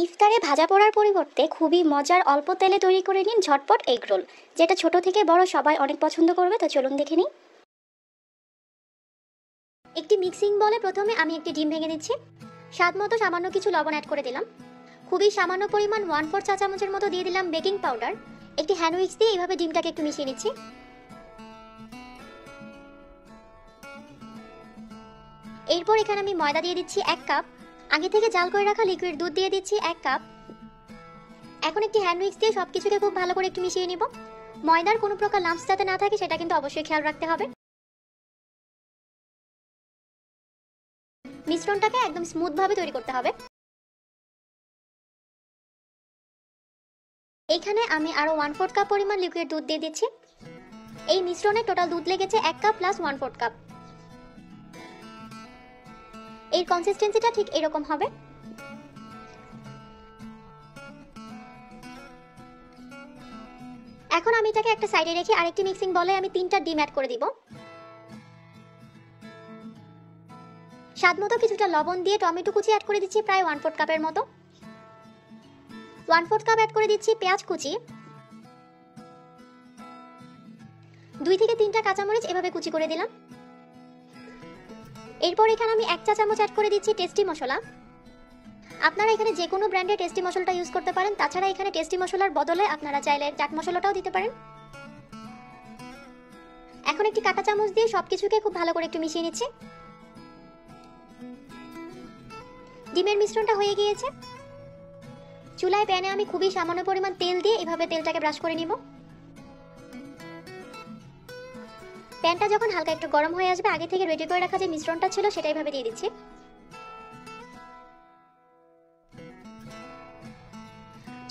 ইফতারে ভাজা পোড়ার পরিবর্তে খুবই মজার অল্প তেলে তৈরি করে নিন ঝটপট এগ রোল, যেটা ছোট থেকে বড় সবাই অনেক পছন্দ করবে। তো চলুন দেখে নিই। একটি মিক্সিং বলে প্রথমে আমি একটি ডিম ভেঙে দিচ্ছি। স্বাদ মতো সামান্য কিছু লবণ অ্যাড করে দিলাম। খুবই সামান্য পরিমাণ 1/4 চা চামচের মতো দিয়ে দিলাম বেকিং পাউডার। একটি হ্যান্ড উইক্স দিয়ে এইভাবে ডিমটাকে একটু মিশিয়ে নিচ্ছি। এরপর এখানে আমি ময়দা দিয়ে দিচ্ছি 1 কাপ। আগে থেকে জাল করে রাখা লিকুইড দুধ দিয়ে দিচ্ছি 1 কাপ। এখন একটি হ্যান্ড উইক্স দিয়ে সবকিছুকে খুব ভালো করে একটু মিশিয়ে নিব। ময়দার কোনো প্রকার লাম্পস যাতে না থাকে সেটা কিন্তু অবশ্যই খেয়াল রাখতে হবে। মিশ্রণটাকে একদম স্মুথ ভাবে তৈরি করতে হবে। এখানে আমি আরো 1/4 কাপ পরিমাণ লিকুইড দুধ দিয়ে দিচ্ছি। এই মিশ্রণে টোটাল দুধ লেগেছে 1 কাপ প্লাস 1/4 কাপ। এর কনসিস্টেন্সিটা ঠিক এরকম হবে। এখন আমি এটাকে একটা সাইডে রেখে আরেকটি মিক্সিং বলে আমি 3টা ডিম অ্যাড করে দিব। স্বাদমতো কিছুটা লবণ দিয়ে টমেটো কুচি অ্যাড করে দিচ্ছি প্রায় 1/4 কাপের মতো। 1/4 কাপ অ্যাড করে দিচ্ছি পেঁয়াজ কুচি। 2 থেকে 3টা কাঁচামরিচ এভাবে কুচি করে দিলাম। এরপর এখানে আমি 1 চা চামচ অ্যাড করে দিচ্ছি টেস্টি মশলা। আপনারা এখানে যে কোনো ব্র্যান্ডের টেস্টি মশলাটা ইউজ করতে পারেন। তাছাড়া এখানে টেস্টি মশলার বদলে আপনারা চাইলে চাট মশলাটাও দিতে পারেন। এখন একটি কাঁটা চামচ দিয়ে সবকিছুকে খুব ভালো করে একটু মিশিয়ে নিচ্ছি। ডিমের মিশ্রণটা হয়ে গিয়েছে। চুলায় প্যানে আমি খুবই সামান্য পরিমাণ তেল দিয়ে এভাবে তেলটাকে ব্রাশ করে নিব। প্যানটা যখন হালকা একটু গরম হয়ে আসবে আগে থেকে রেডি করে রাখা যে মিশ্রণটা ছিল সেটা এভাবে দিয়ে দিচ্ছি।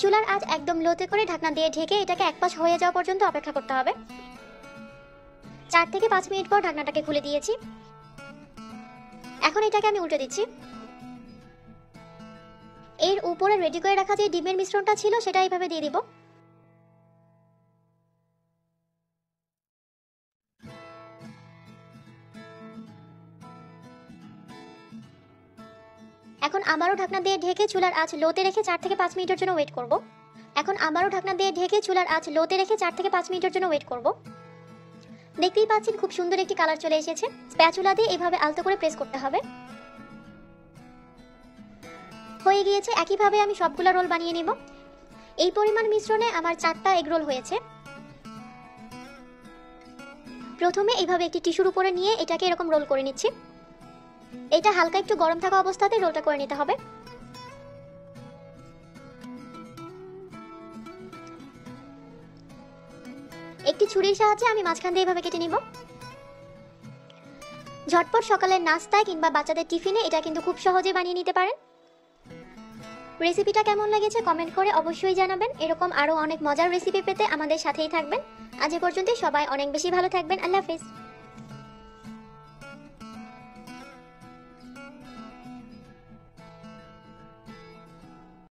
চুলার আঁচ একদম লোতে করে ঢাকনা দিয়ে ঢেকে এটাকে এক পাশ হয়ে যাওয়া পর্যন্ত অপেক্ষা করতে হবে। 4 থেকে 5 মিনিট পর ঢাকনাটাকে খুলে দিয়েছি। এখন এটাকে আমি উল্টে দিচ্ছি। এর উপরে রেডি করে রাখা যে ডিমের মিশ্রণটা ছিল সেটা এইভাবে দিয়ে দিব। এখন আবারও ঢাকনা দিয়ে ঢেকে চুলার আঁচ লোতে রেখে 4 থেকে 5 মিনিটের জন্য ওয়েট করব। দেখতেই পাচ্ছেন খুব সুন্দর একটি কালার চলে এসেছে। স্প্যাচুলা দিয়ে এভাবে আলতো করে প্রেস করতে হবে। হয়ে গিয়েছে। একইভাবে আমি সবগুলা রোল বানিয়ে নিব। এই পরিমাণ মিশ্রণে আমার 4টা এগ রোল হয়েছে। প্রথমে এইভাবে একটি টিস্যুর উপরে নিয়ে এটাকে এরকম রোল করে নিচ্ছি। এটা হালকা একটু গরম থাকা অবস্থাতে রোলটা করে নিতে হবে। একটি ছুরির সাহায্যে আমি মাঝখান দিয়ে এভাবে কেটে নিব। ঝটপট সকালের নাস্তায় কিংবা বাচ্চাদের টিফিনে এটা কিন্তু খুব সহজে বানিয়ে নিতে পারেন। রেসিপিটা কেমন লেগেছে কমেন্ট করে অবশ্যই জানাবেন। এরকম আরো অনেক মজার রেসিপি পেতে আমাদের সাথেই থাকবেন। আজ এ পর্যন্ত সবাই অনেক বেশি ভালো থাকবেন। আল্লাহ হাফেজ।